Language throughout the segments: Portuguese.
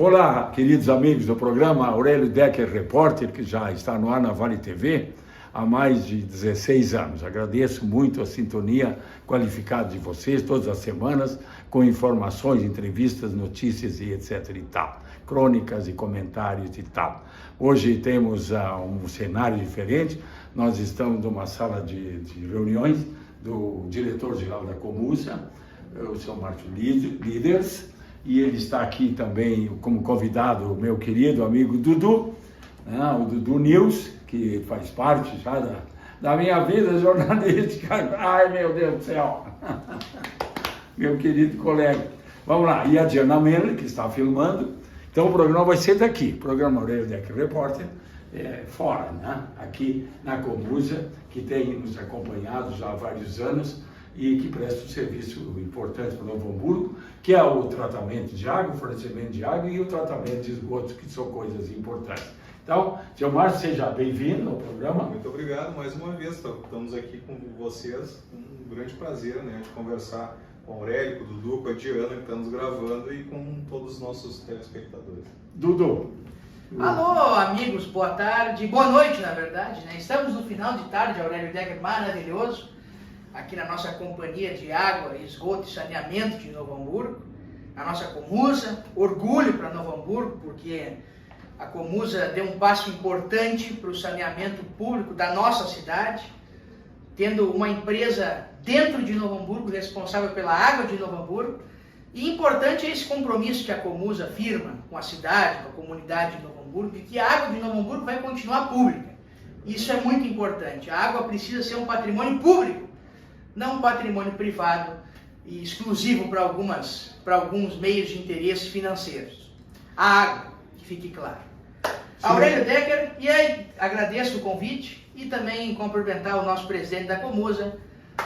Olá, queridos amigos do programa Aurélio Decker Repórter, que já está no ar na Vale TV há mais de 16 anos. Agradeço muito a sintonia qualificada de vocês todas as semanas, com informações, entrevistas, notícias e etc e tal, crônicas e comentários e tal. Hoje temos um cenário diferente. Nós estamos numa sala de reuniões do diretor-geral da Comusa, o Sr. Márcio Líderes, e ele está aqui também como convidado, o meu querido amigo Dudu, né? O Dudu News, que faz parte já da minha vida jornalística. Ai, meu Deus do céu! Meu querido colega. Vamos lá, e a Diana Mena, que está filmando. Então o programa vai ser daqui, programa Aurélio Decker Repórter, fora, né? Aqui na Comusa, que tem nos acompanhado já há vários anos, e que presta um serviço importante para Novo Hamburgo, que é o tratamento de água, o fornecimento de água e o tratamento de esgotos, que são coisas importantes. Então, seu Márcio, seja bem-vindo ao programa. Muito obrigado, mais uma vez, estamos aqui com vocês, um grande prazer, né, de conversar com o Aurélio, com o Dudu, com a Diana, que estamos gravando, e com todos os nossos telespectadores. Dudu. Alô, amigos, boa tarde, boa noite, na verdade, né? Estamos no final de tarde, Aurélio Decker, maravilhoso, aqui na nossa companhia de água, esgoto e saneamento de Novo Hamburgo, a nossa Comusa, orgulho para Novo Hamburgo, porque a Comusa deu um passo importante para o saneamento público da nossa cidade, tendo uma empresa dentro de Novo Hamburgo responsável pela água de Novo Hamburgo, e importante é esse compromisso que a Comusa firma com a cidade, com a comunidade de Novo Hamburgo, de que a água de Novo Hamburgo vai continuar pública. Isso é muito importante. A água precisa ser um patrimônio público, não um patrimônio privado e exclusivo para alguns meios de interesse financeiros. A água, que fique claro. Aurélio Decker, e aí agradeço o convite e também cumprimentar o nosso presidente da Comusa,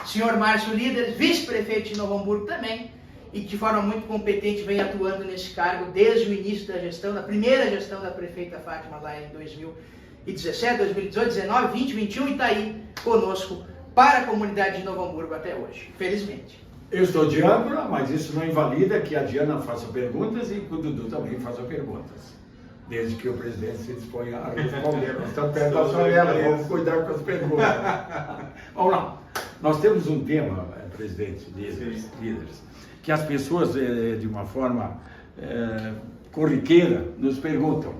senhor Márcio Líderes, vice-prefeito de Novo Hamburgo também, e que de forma muito competente vem atuando nesse cargo desde o início da gestão, da primeira gestão da prefeita Fátima lá em 2017, 2018, 2019, 2020, 2021 e está aí conosco para a comunidade de Novo Hamburgo até hoje, felizmente. Eu estou de âncora, mas isso não invalida que a Diana faça perguntas e que o Dudu também faça perguntas, desde que o presidente se disponha a responder. Nós estamos perto da janela, vamos cuidar com as perguntas. Vamos lá. Nós temos um tema, presidente, líderes, que as pessoas, de uma forma corriqueira, nos perguntam.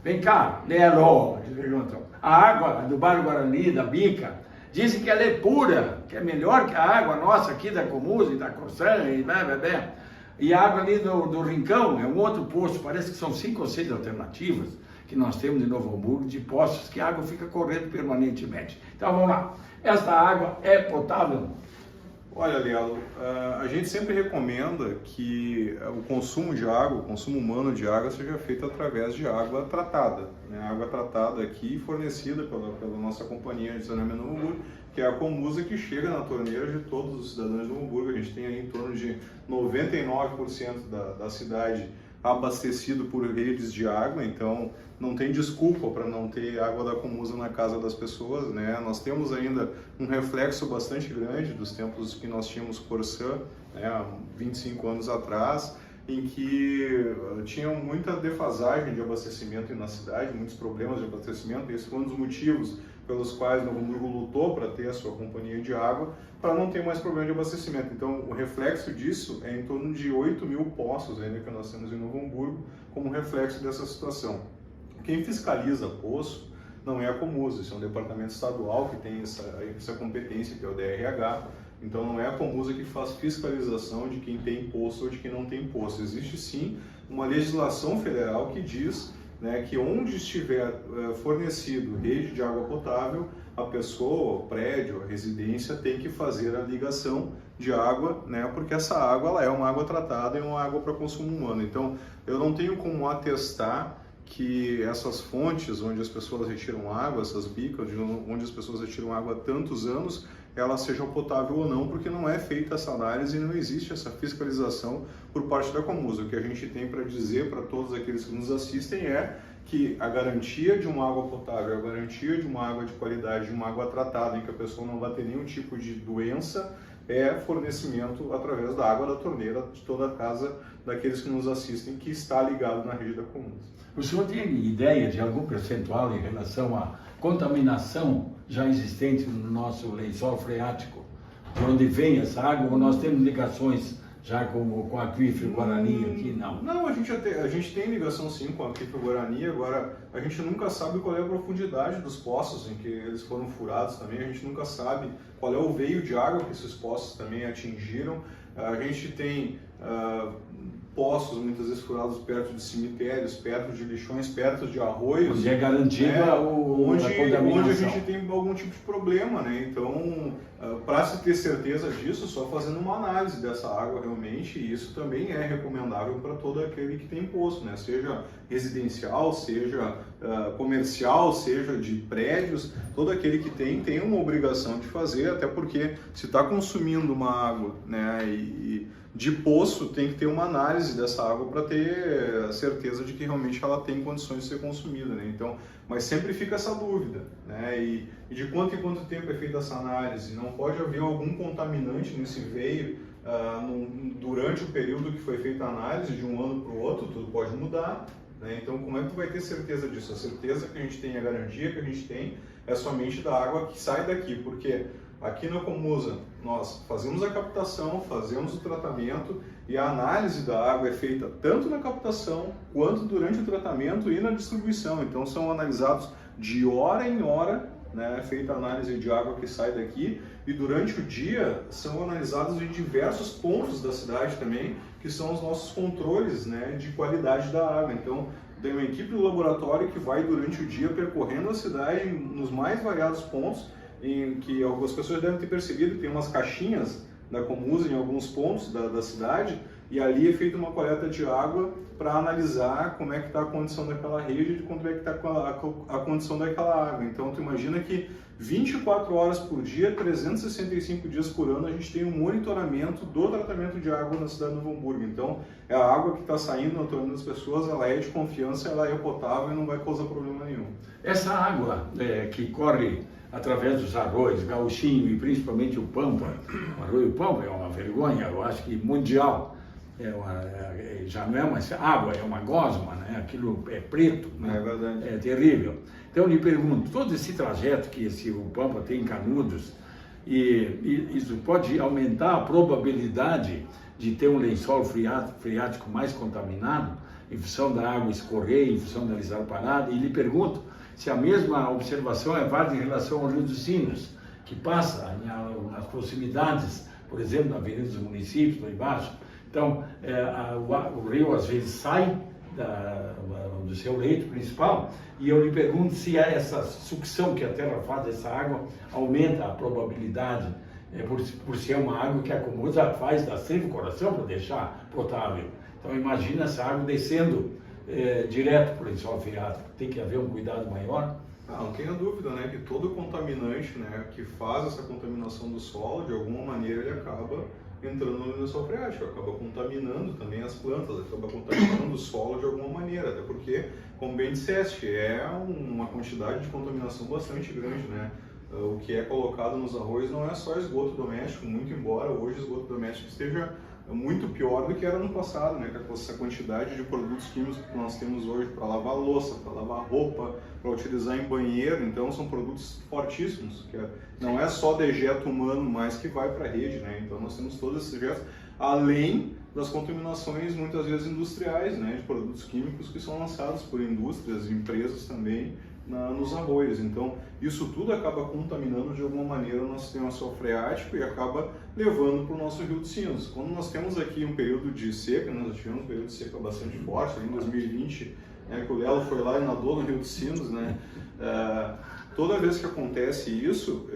Vem cá, Lero, perguntam. A água do bairro Guarani, da Bica, dizem que ela é pura, que é melhor que a água nossa aqui da Comusa e da Corsã e blá. E a água ali do Rincão é um outro poço, parece que são 5 ou 6 alternativas que nós temos em Novo Hamburgo de poços que a água fica correndo permanentemente. Então vamos lá, esta água é potável? Olha, Lealo, a gente sempre recomenda que o consumo de água, o consumo humano de água seja feito através de água tratada, né? Água tratada aqui fornecida pela nossa companhia de saneamento de Novo Hamburgo, que é a Comusa, que chega na torneira de todos os cidadãos de Novo Hamburgo. A gente tem aí em torno de 99% da cidade abastecido por redes de água, então não tem desculpa para não ter água da Comusa na casa das pessoas, né? Nós temos ainda um reflexo bastante grande dos tempos que nós tínhamos Corsã, né, há 25 anos atrás, em que tinha muita defasagem de abastecimento na cidade, muitos problemas de abastecimento, e esse foi um dos motivos pelos quais Novo Hamburgo lutou para ter a sua companhia de água, para não ter mais problema de abastecimento. Então, o reflexo disso é em torno de 8.000 poços ainda que nós temos em Novo Hamburgo, como reflexo dessa situação. Quem fiscaliza poço não é a Comusa, isso é um departamento estadual que tem essa competência, que é o DRH. Então não é a Comusa que faz fiscalização de quem tem poço ou de quem não tem poço. Existe sim uma legislação federal que diz, né, que onde estiver fornecido rede de água potável, a pessoa, o prédio, a residência tem que fazer a ligação de água, né, porque essa água ela é uma água tratada e uma água para consumo humano. Então eu não tenho como atestar que essas fontes onde as pessoas retiram água, essas bicas onde as pessoas retiram água há tantos anos, elas sejam potável ou não, porque não é feita essa análise e não existe essa fiscalização por parte da Comusa. O que a gente tem para dizer para todos aqueles que nos assistem é que a garantia de uma água potável, a garantia de uma água de qualidade, de uma água tratada, em que a pessoa não vai ter nenhum tipo de doença, é fornecimento através da água da torneira de toda a casa daqueles que nos assistem, que está ligado na rede da Comuz. O senhor tem ideia de algum percentual em relação à contaminação já existente no nosso lençol freático? De onde vem essa água? Ou nós temos ligações já com o aquífero Guarani aqui? Não. Não, a gente tem ligação sim com o aquífero Guarani. Agora, a gente nunca sabe qual é a profundidade dos poços em que eles foram furados também. A gente nunca sabe qual é o veio de água que esses poços também atingiram. A gente tem poços muitas vezes furados perto de cemitérios, perto de lixões, perto de arroios. Onde é garantida a contaminação. Onde a gente tem algum tipo de problema, né? Então, para se ter certeza disso, só fazendo uma análise dessa água realmente, e isso também é recomendável para todo aquele que tem poço, né? Seja residencial, seja comercial, seja de prédios, todo aquele que tem uma obrigação de fazer, até porque se está consumindo uma água, né, e de poço, tem que ter uma análise dessa água para ter a certeza de que realmente ela tem condições de ser consumida, né? Então, mas sempre fica essa dúvida, né? E de quanto em quanto tempo é feita essa análise? Não pode haver algum contaminante nesse veio durante o período que foi feita a análise, de um ano para o outro, tudo pode mudar, né? Então, como é que tu vai ter certeza disso? A certeza que a gente tem, a garantia que a gente tem, é somente da água que sai daqui, porque aqui na Comusa nós fazemos a captação, fazemos o tratamento e a análise da água é feita tanto na captação quanto durante o tratamento e na distribuição. Então são analisados de hora em hora, né, feita a análise de água que sai daqui, e durante o dia são analisados em diversos pontos da cidade também, que são os nossos controles, né, de qualidade da água. Então tem uma equipe do laboratório que vai durante o dia percorrendo a cidade nos mais variados pontos, em que algumas pessoas devem ter percebido que tem umas caixinhas da Comusa em alguns pontos da cidade, e ali é feita uma coleta de água para analisar como é que está a condição daquela rede e como é que está a condição daquela água. Então tu imagina que 24 horas por dia, 365 dias por ano, a gente tem um monitoramento do tratamento de água na cidade de Novo Hamburgo. Então é a água que está saindo na torneira das pessoas, ela é de confiança, ela é potável e não vai causar problema nenhum. Essa água que corre através dos arroios, Gauchinho e principalmente o Pampa, o arroio Pampa é uma vergonha, eu acho que mundial, já não é uma água, é uma gosma, né? Aquilo é preto, né? É verdade. É terrível. Então eu lhe pergunto, todo esse trajeto que o Pampa tem em Canudos, e isso pode aumentar a probabilidade de ter um lençol freático mais contaminado, em função da água escorrer, em função da lisar parada, e lhe pergunto se a mesma observação é válida em relação ao Rio dos Sinos, que passa nas proximidades, por exemplo, na Avenida dos Municípios, lá embaixo. Então, o rio às vezes sai do seu leito principal, e eu lhe pergunto se essa sucção que a terra faz dessa água aumenta a probabilidade, por ser uma água que a Comusa faz da Servo Coração para deixar potável. Então, imagina essa água descendo direto para o lençol freático. Tem que haver um cuidado maior? Não tenha dúvida, né, que todo contaminante, né, que faz essa contaminação do solo, de alguma maneira ele acaba entrando no lençol freático, acaba contaminando também as plantas, acaba contaminando o solo de alguma maneira, até porque, como bem disseste, é uma quantidade de contaminação bastante grande, né? O que é colocado nos arroios não é só esgoto doméstico, muito embora hoje o esgoto doméstico esteja muito pior do que era no passado, né? Com essa quantidade de produtos químicos que nós temos hoje para lavar louça, para lavar roupa, para utilizar em banheiro, então são produtos fortíssimos, que não é só dejeto humano, mas que vai para a rede, né? Então nós temos todos esses dejetos, além das contaminações muitas vezes industriais, né? De produtos químicos que são lançados por indústrias e empresas também nos arroios. Então isso tudo acaba contaminando de alguma maneira o nosso sistema freático e acaba levando para o nosso Rio dos Sinos. Quando nós temos aqui um período de seca, nós tivemos um período de seca bastante forte, em 2020, né, que o Lelo foi lá e nadou no Rio dos Sinos, né? Toda vez que acontece isso,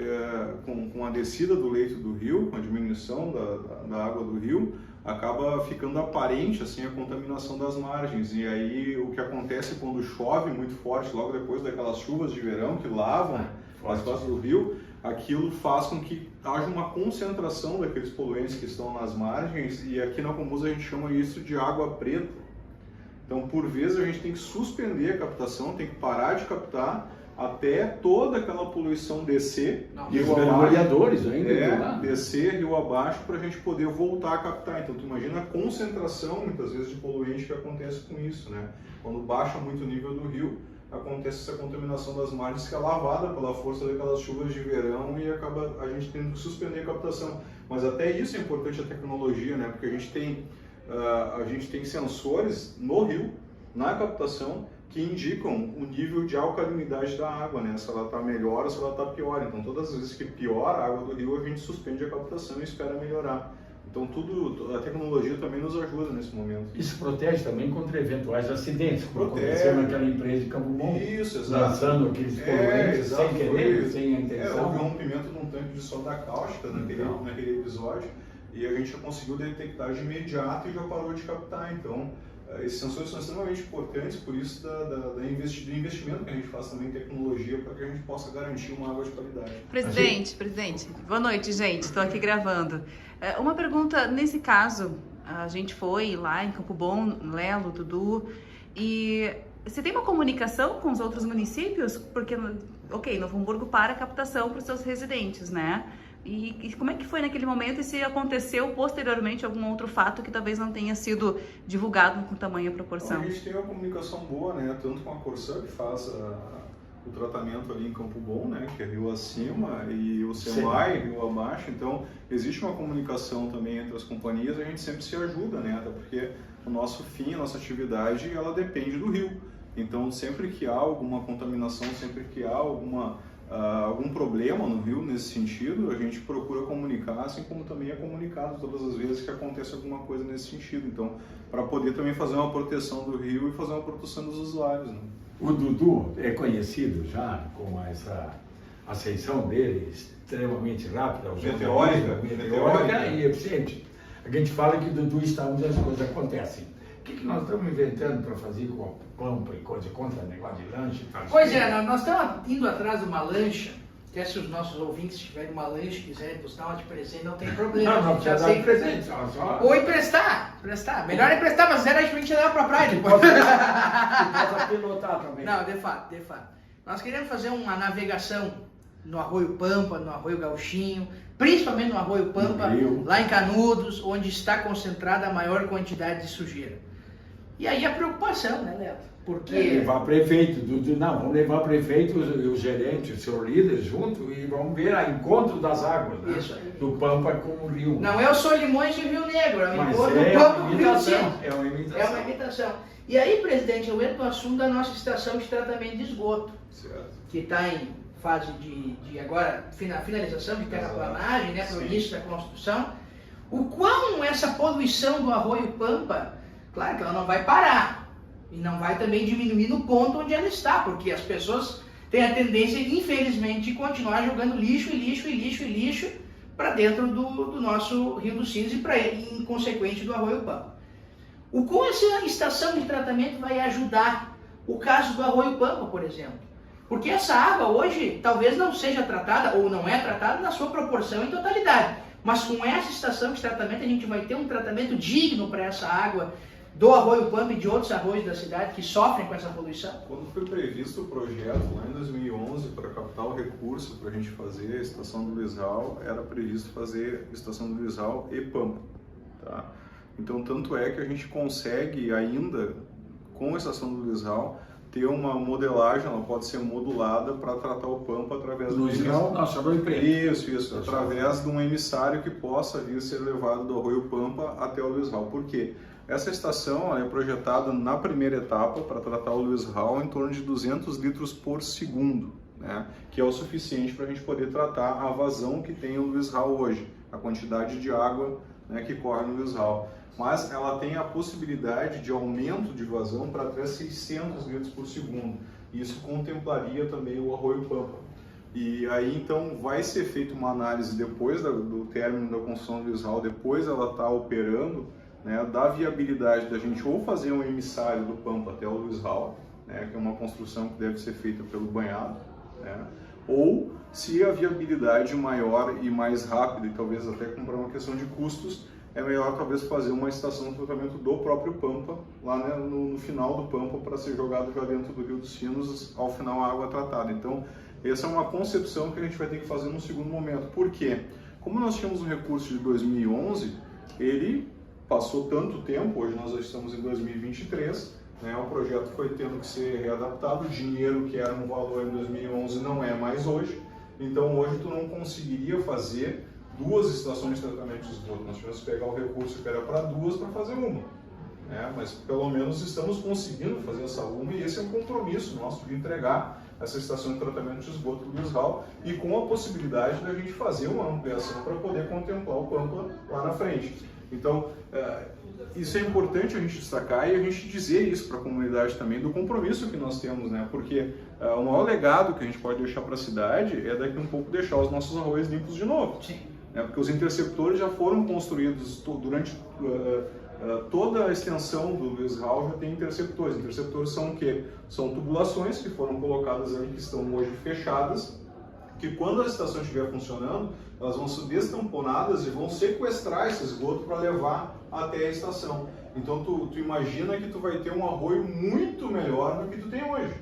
com a descida do leito do rio, com a diminuição da água do rio, acaba ficando aparente assim a contaminação das margens. E aí o que acontece quando chove muito forte, logo depois daquelas chuvas de verão que lavam as costas do rio, aquilo faz com que haja uma concentração daqueles poluentes que estão nas margens, e aqui na Comusa a gente chama isso de água preta. Então, por vezes, a gente tem que suspender a captação, tem que parar de captar até toda aquela poluição descer, e os mergulhadores ainda, descer rio abaixo para a gente poder voltar a captar. Então tu imagina a concentração muitas vezes de poluente que acontece com isso, né? Quando baixa muito o nível do rio, acontece essa contaminação das margens que é lavada pela força daquelas chuvas de verão e acaba a gente tendo que suspender a captação. Mas até isso é importante a tecnologia, né? Porque a gente tem sensores no rio, na captação, que indicam o nível de alcalinidade da água, né? Se ela está melhor ou se ela está pior. Então, todas as vezes que piora a água do rio, a gente suspende a captação e espera melhorar. Então, a tecnologia também nos ajuda nesse momento. Isso protege também contra eventuais acidentes, como aconteceu naquela empresa de Campo Bom. Isso, exato. Lançando aqueles poluentes sem querer, sem a intenção. Houve um rompimento de um tanque de sonda cáustica naquele episódio e a gente já conseguiu detectar de imediato e já parou de captar. Então, esses sensores são extremamente importantes, por isso do investimento que a gente faz também em tecnologia para que a gente possa garantir uma água de qualidade. Presidente, boa noite, gente. Estou aqui gravando. Uma pergunta, nesse caso, a gente foi lá em Campo Bom, Lelo, Dudu, e você tem uma comunicação com os outros municípios? Porque, Novo Hamburgo para a captação para os seus residentes, né? E como é que foi naquele momento e se aconteceu posteriormente algum outro fato que talvez não tenha sido divulgado com tamanha proporção? Então, a gente tem uma comunicação boa, né? Tanto com a Corsã, que faz o tratamento ali em Campo Bom, né? Que é rio acima, e o SEMAI, rio abaixo. Então, existe uma comunicação também entre as companhias, a gente sempre se ajuda, né? Até porque o nosso fim, a nossa atividade, ela depende do rio. Então, sempre que há alguma contaminação, sempre que há algum problema no rio nesse sentido, a gente procura comunicar, assim como também é comunicado todas as vezes que acontece alguma coisa nesse sentido. Então, para poder também fazer uma proteção do rio e fazer uma proteção dos usuários, né? O Dudu é conhecido já com essa ascensão dele extremamente rápida, meteórica e eficiente. A gente fala que o Dudu está onde as coisas acontecem. O que nós estamos inventando para fazer com a pampa e coisa contra negócio de lanche? Pois é, nós estamos indo atrás de uma lancha, que se os nossos ouvintes tiverem uma lancha e quiserem buscar uma de presente, não tem problema. Não precisa dar de presente, só. Ou emprestar. Melhor emprestar, mas era a gente levar para a praia depois. Pode pilotar também. Não, de fato. Nós queremos fazer uma navegação no Arroio Pampa, no Arroio Gauchinho, principalmente no Arroio Pampa, lá em Canudos, onde está concentrada a maior quantidade de sujeira. E aí a preocupação, né, Léo? Porque... levar prefeito, vamos levar prefeito e o gerente, o seu líder junto e vamos ver a encontro das águas, né? Isso aí. Do Pampa com o rio. Não é o Solimões e o Rio Negro, é o encontro do Pampa com o Rio Negro. É uma imitação. E aí, presidente, eu entro no assunto da nossa estação de tratamento de esgoto, Certo. que está em fase de agora, finalização de terraplanagem, né, para o início da construção. O quão essa poluição do Arroio Pampa, claro que ela não vai parar, e não vai também diminuir no ponto onde ela está, porque as pessoas têm a tendência, infelizmente, de continuar jogando lixo para dentro do nosso Rio dos Sinos e, em consequência, do Arroio Pampa. O quão essa estação de tratamento vai ajudar o caso do Arroio Pampa, por exemplo? Porque essa água hoje talvez não seja tratada, ou não é tratada na sua proporção em totalidade. Mas com essa estação de tratamento a gente vai ter um tratamento digno para essa água do Arroio Pampa e de outros arroios da cidade que sofrem com essa poluição? Quando foi previsto o projeto lá em 2011 para captar o recurso para a gente fazer a estação do Luizal, era previsto fazer a estação do Luizal e Pampa, tá? Então, tanto é que a gente consegue ainda, com a estação do Luizal, ter uma modelagem, ela pode ser modulada para tratar o Pampa através do Isso, através de um emissário que possa vir ser levado do Arroio Pampa até o Luizal. Por quê? Essa estação é projetada na primeira etapa para tratar o Luizal em torno de 200 litros por segundo, né? Que é o suficiente para a gente poder tratar a vazão que tem o Luizal hoje, a quantidade de água, né, que corre no Luizal. Mas ela tem a possibilidade de aumento de vazão para até 600 litros por segundo. Isso contemplaria também o Arroio Pampa. E aí então vai ser feita uma análise depois do término da construção do Luizal, depois ela está operando, né, da viabilidade da gente ou fazer um emissário do Pampa até o Luizal, né, que é uma construção que deve ser feita pelo banhado, né, ou se a viabilidade maior e mais rápida, e talvez até comprar uma questão de custos, é melhor talvez fazer uma estação de tratamento do próprio Pampa, lá, né, no final do Pampa, para ser jogado já dentro do Rio dos Sinos, ao final a água tratada. Então, essa é uma concepção que a gente vai ter que fazer num segundo momento. Por quê? Como nós tínhamos um recurso de 2011, ele passou tanto tempo, hoje nós já estamos em 2023, né, o projeto foi tendo que ser readaptado, o dinheiro que era um valor em 2011 não é mais hoje, então hoje tu não conseguiria fazer 2 estações de tratamento de esgoto, nós tivemos que pegar o recurso que era para 2 para fazer uma, né, mas pelo menos estamos conseguindo fazer essa uma e esse é um compromisso nosso de entregar essa estação de tratamento de esgoto do Luizral e com a possibilidade da gente fazer uma ampliação para poder contemplar o Pampa lá na frente. Então, isso é importante a gente destacar e a gente dizer isso para a comunidade também, do compromisso que nós temos, né? Porque o maior legado que a gente pode deixar para a cidade é daqui a um pouco deixar os nossos arroios limpos de novo. Sim. Né? Porque os interceptores já foram construídos durante toda a extensão do Luizral, já tem interceptores. Interceptores são o quê? São tubulações que foram colocadas ali, que estão hoje fechadas, que quando a estação estiver funcionando, elas vão ser destamponadas e vão sequestrar esse esgoto para levar até a estação. Então tu imagina que tu vai ter um arroio muito melhor do que tu tem hoje,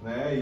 né?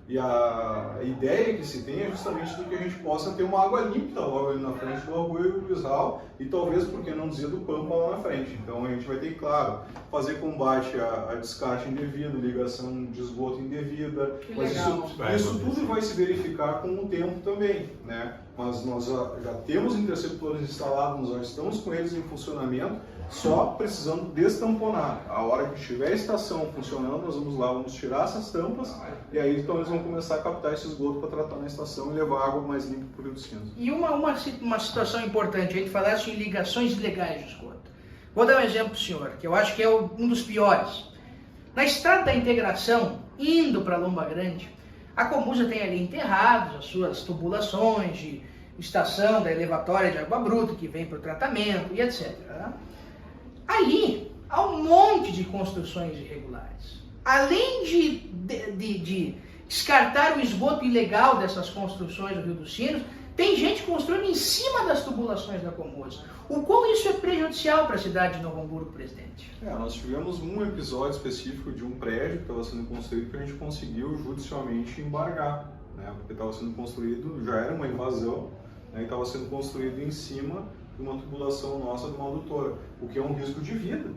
E a ideia que se tem é justamente de que a gente possa ter uma água limpa logo ali na frente do arroio Luizral e talvez, por que não dizer, do Pampa lá na frente. Então a gente vai ter, claro, fazer combate a descarte indevido, ligação de esgoto indevida, mas isso tudo vai se verificar com o tempo também, né? Mas nós já temos interceptores instalados, nós já estamos com eles em funcionamento, só precisando destamponar. A hora que estiver a estação funcionando, nós vamos lá, vamos tirar essas tampas e aí então eles vão começar a captar esse esgoto para tratar na estação e levar água mais limpa para o Rio dos Sinos. E uma situação importante, a gente falasse em ligações ilegais de esgoto. Vou dar um exemplo para o senhor, que eu acho que é um dos piores. Na estrada da integração, indo para Lomba Grande, a Comusa tem ali enterrados as suas tubulações de estação da elevatória de água bruta que vem para o tratamento e etc. Ali há um monte de construções irregulares. Além de descartar o esgoto ilegal dessas construções do Rio dos Sinos, tem gente construindo em cima das tubulações da Comusa. O quão isso é prejudicial para a cidade de Novo Hamburgo, presidente? Nós tivemos um episódio específico de um prédio que estava sendo construído que a gente conseguiu judicialmente embargar, né? Porque estava sendo construído, já era uma invasão, né? E estava sendo construído em cima de uma tubulação nossa de uma adutora, o que é um risco de vida,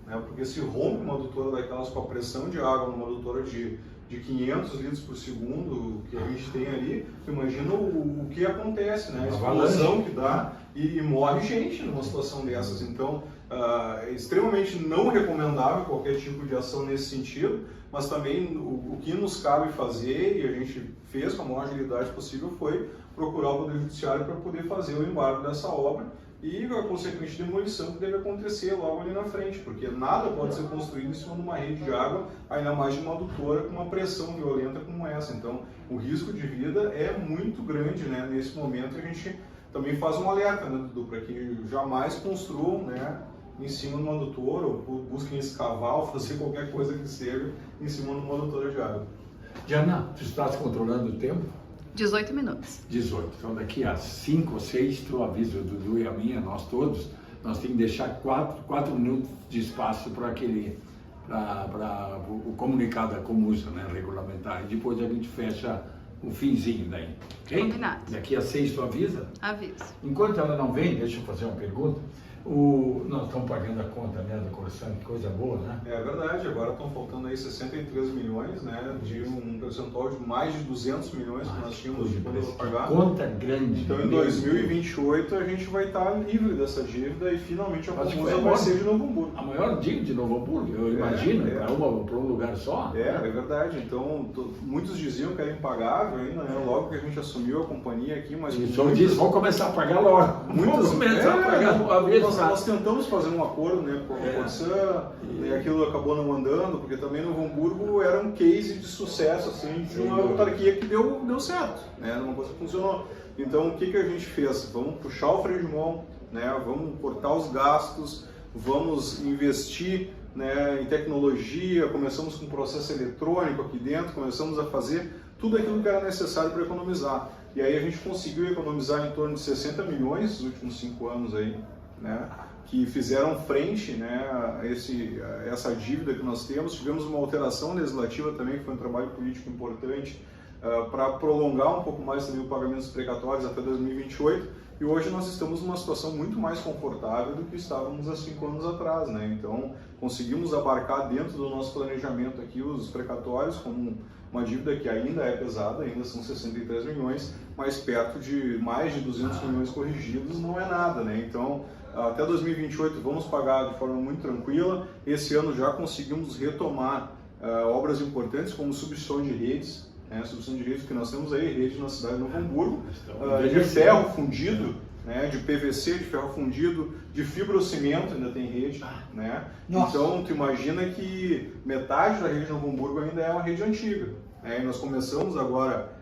né? Porque se rompe uma adutora daquelas com a pressão de água numa adutora de 500 litros por segundo que a gente tem ali, imagina o que acontece, né? A explosão que dá e morre gente numa situação dessas. Então, é extremamente não recomendável qualquer tipo de ação nesse sentido, mas também o que nos cabe fazer, e a gente fez com a maior agilidade possível, foi procurar o Poder Judiciário para poder fazer o embargo dessa obra e a consequente demolição que deve acontecer logo ali na frente, porque nada pode ser construído em cima de uma rede de água, ainda mais de uma adutora com uma pressão violenta como essa. Então, o risco de vida é muito grande, né? Nesse momento a gente também faz um alerta, né, Dudu, para que jamais construam, né, em cima de uma adutora ou busquem escavar ou fazer qualquer coisa que seja em cima de uma adutora de água. Diana, tu estás controlando o tempo? 18 minutos. 18. Então daqui a 5 ou 6, tu avisa o Dudu e a minha, nós todos, nós temos que deixar 4 minutos de espaço para o comunicado da Comusa, né, regulamentar. E depois a gente fecha o finzinho daí. Okay? Combinado. Daqui a 6 tu avisa? Aviso. Enquanto ela não vem, deixa eu fazer uma pergunta. Nós estamos pagando a conta, né, da Corsan, que coisa boa, né? É verdade, agora estão faltando aí 63 milhões, né, de um percentual de mais de 200 milhões que nós tínhamos de para pagar. Conta grande. Então em 2028 a gente vai estar livre dessa dívida e finalmente a Comusa vai ser de Novo Hamburgo. A maior dívida de Novo Hamburgo, eu imagino, para um lugar só. É verdade. Então muitos diziam que era impagável ainda, né, logo que a gente assumiu a companhia aqui, mas... O senhor disse, vamos começar a pagar logo. Vamos começar a pagar uma vez. Nós tentamos fazer um acordo, né, com a Corsan, e aquilo acabou não andando, porque também Novo Hamburgo era um case de sucesso, assim, de uma autarquia que deu certo, né, uma coisa que funcionou. Então, o que a gente fez? Vamos puxar o freio de mão, né, vamos cortar os gastos, vamos investir, né, em tecnologia, começamos com processo eletrônico aqui dentro, começamos a fazer tudo aquilo que era necessário para economizar. E aí a gente conseguiu economizar em torno de 60 milhões nos últimos 5 anos aí, né? Que fizeram frente, né, a essa dívida que nós temos. Tivemos uma alteração legislativa também, que foi um trabalho político importante, para prolongar um pouco mais também o pagamento dos precatórios até 2028, e hoje nós estamos numa situação muito mais confortável do que estávamos há 5 anos atrás, né? Então, conseguimos abarcar dentro do nosso planejamento aqui os precatórios como uma dívida que ainda é pesada, ainda são 63 milhões, mas perto de mais de 200 milhões corrigidos não é nada, né? Então, até 2028 vamos pagar de forma muito tranquila. Esse ano já conseguimos retomar obras importantes como substituição de redes, substituição de redes, que nós temos aí rede na cidade de Novo Hamburgo, de ferro fundido, né, de PVC, de ferro fundido, de fibrocimento, ainda tem rede, né? Então, tu imagina que metade da rede de Novo Hamburgo ainda é uma rede antiga, né? E nós começamos agora,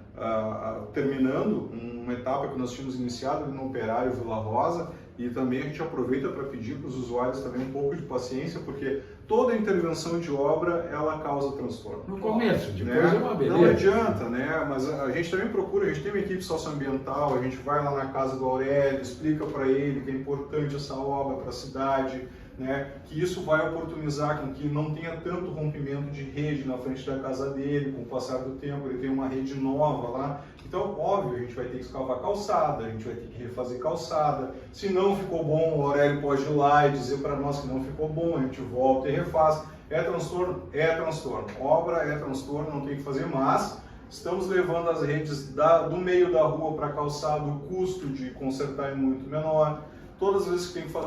terminando uma etapa que nós tínhamos iniciado ali no Operário Vila Rosa, e também a gente aproveita para pedir para os usuários também um pouco de paciência, porque toda intervenção de obra, ela causa transtorno. No começo, depois né? é uma beleza. Não adianta, né? Mas a gente também procura, a gente tem uma equipe socioambiental, a gente vai lá na casa do Aurélio, explica para ele que é importante essa obra para a cidade, né? Que isso vai oportunizar com que não tenha tanto rompimento de rede na frente da casa dele, com o passar do tempo ele tem uma rede nova lá. Então, óbvio, a gente vai ter que escavar calçada, a gente vai ter que refazer calçada. Se não ficou bom, o Aurélio pode ir lá e dizer para nós que não ficou bom, a gente volta e refaz. É transtorno? É transtorno. Obra é transtorno, não tem que fazer, mas estamos levando as redes do meio da rua para a calçada, o custo de consertar é muito menor. Todas as vezes que tem que fazer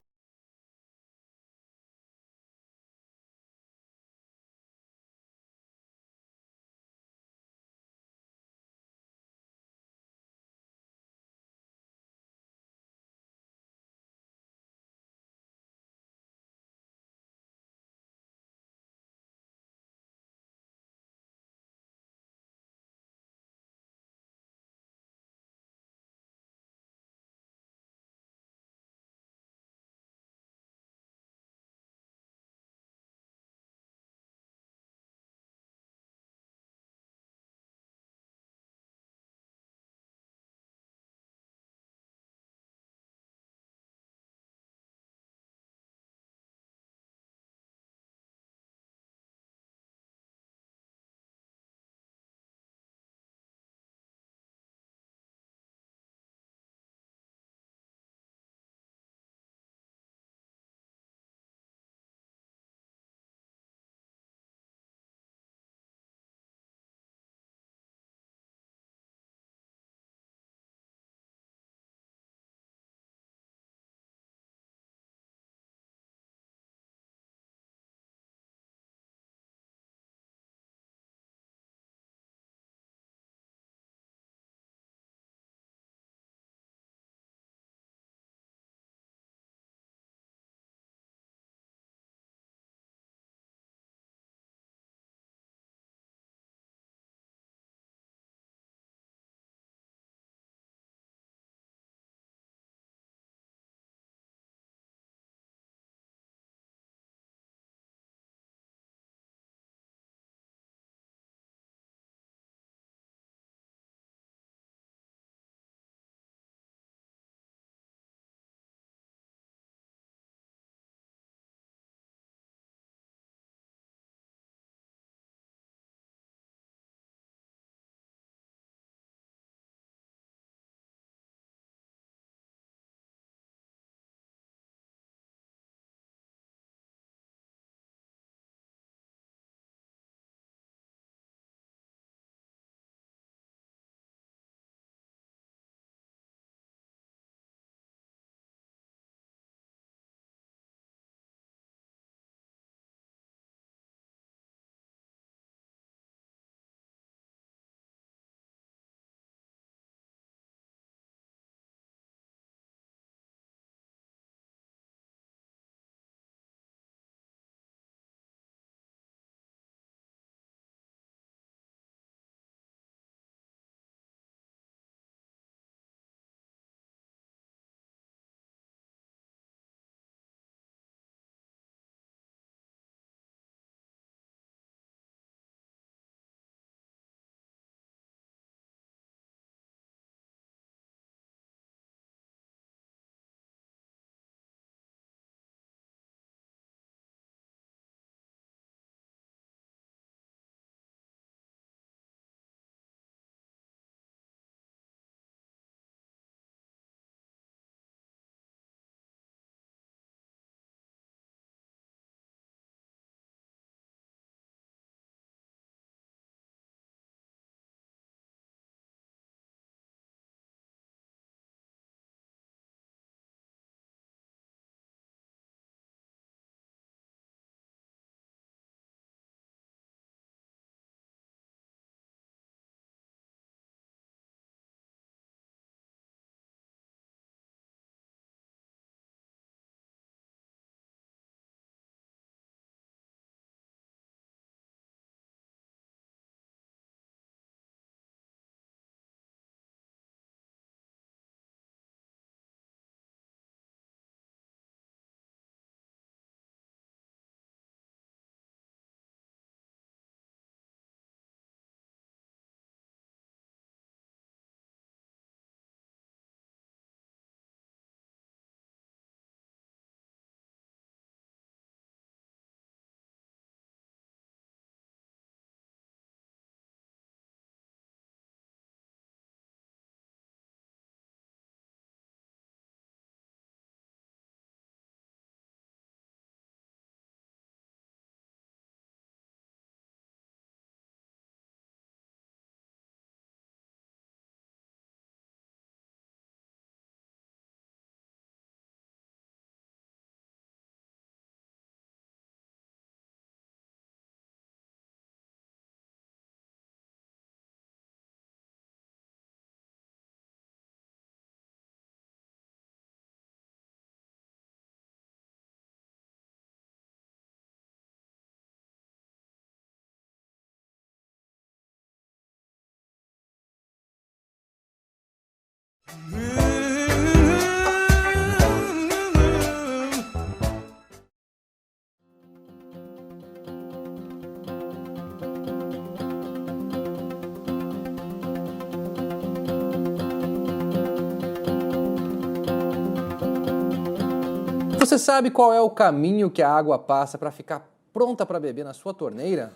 Você sabe qual é o caminho que a água passa para ficar pronta para beber na sua torneira?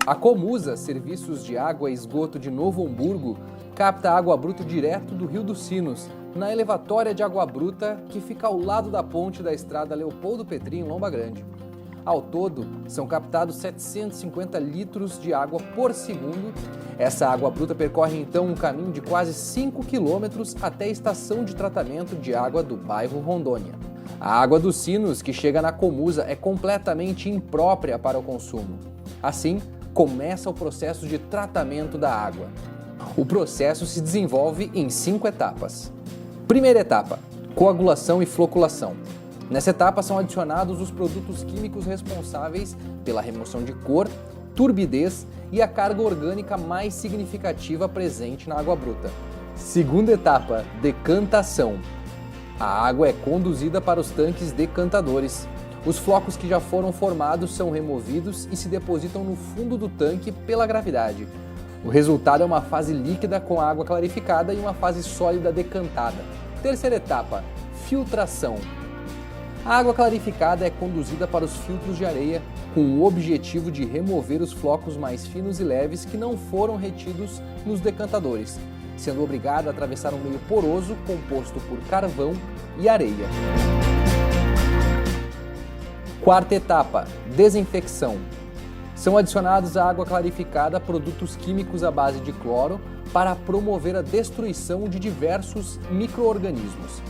A Comusa, Serviços de Água e Esgoto de Novo Hamburgo, capta água bruta direto do Rio dos Sinos, na elevatória de água bruta que fica ao lado da ponte da estrada Leopoldo Petri, em Lomba Grande. Ao todo, são captados 750 litros de água por segundo. Essa água bruta percorre então um caminho de quase 5 quilômetros até a estação de tratamento de água do bairro Rondônia. A água dos Sinos que chega na Comusa é completamente imprópria para o consumo. Assim, começa o processo de tratamento da água. O processo se desenvolve em 5 etapas. Primeira etapa: coagulação e floculação. Nessa etapa são adicionados os produtos químicos responsáveis pela remoção de cor, turbidez e a carga orgânica mais significativa presente na água bruta. Segunda etapa: decantação. A água é conduzida para os tanques decantadores. Os flocos que já foram formados são removidos e se depositam no fundo do tanque pela gravidade. O resultado é uma fase líquida com água clarificada e uma fase sólida decantada. Terceira etapa: filtração. A água clarificada é conduzida para os filtros de areia com o objetivo de remover os flocos mais finos e leves que não foram retidos nos decantadores, sendo obrigada a atravessar um meio poroso composto por carvão e areia. Quarta etapa: desinfecção. São adicionados à água clarificada produtos químicos à base de cloro para promover a destruição de diversos micro-organismos.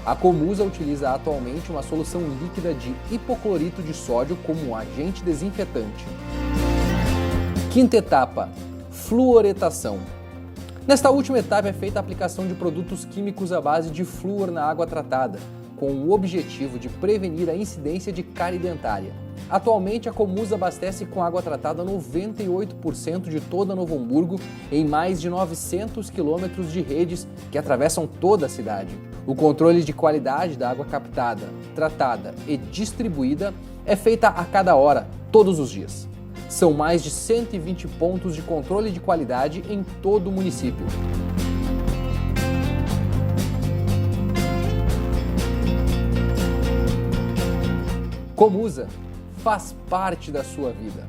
A Comusa utiliza atualmente uma solução líquida de hipoclorito de sódio como agente desinfetante. Quinta etapa: fluoretação. Nesta última etapa é feita a aplicação de produtos químicos à base de flúor na água tratada, com o objetivo de prevenir a incidência de cárie dentária. Atualmente, a Comusa abastece com água tratada 98% de toda Novo Hamburgo em mais de 900 quilômetros de redes que atravessam toda a cidade. O controle de qualidade da água captada, tratada e distribuída é feita a cada hora, todos os dias. São mais de 120 pontos de controle de qualidade em todo o município. Comusa faz parte da sua vida.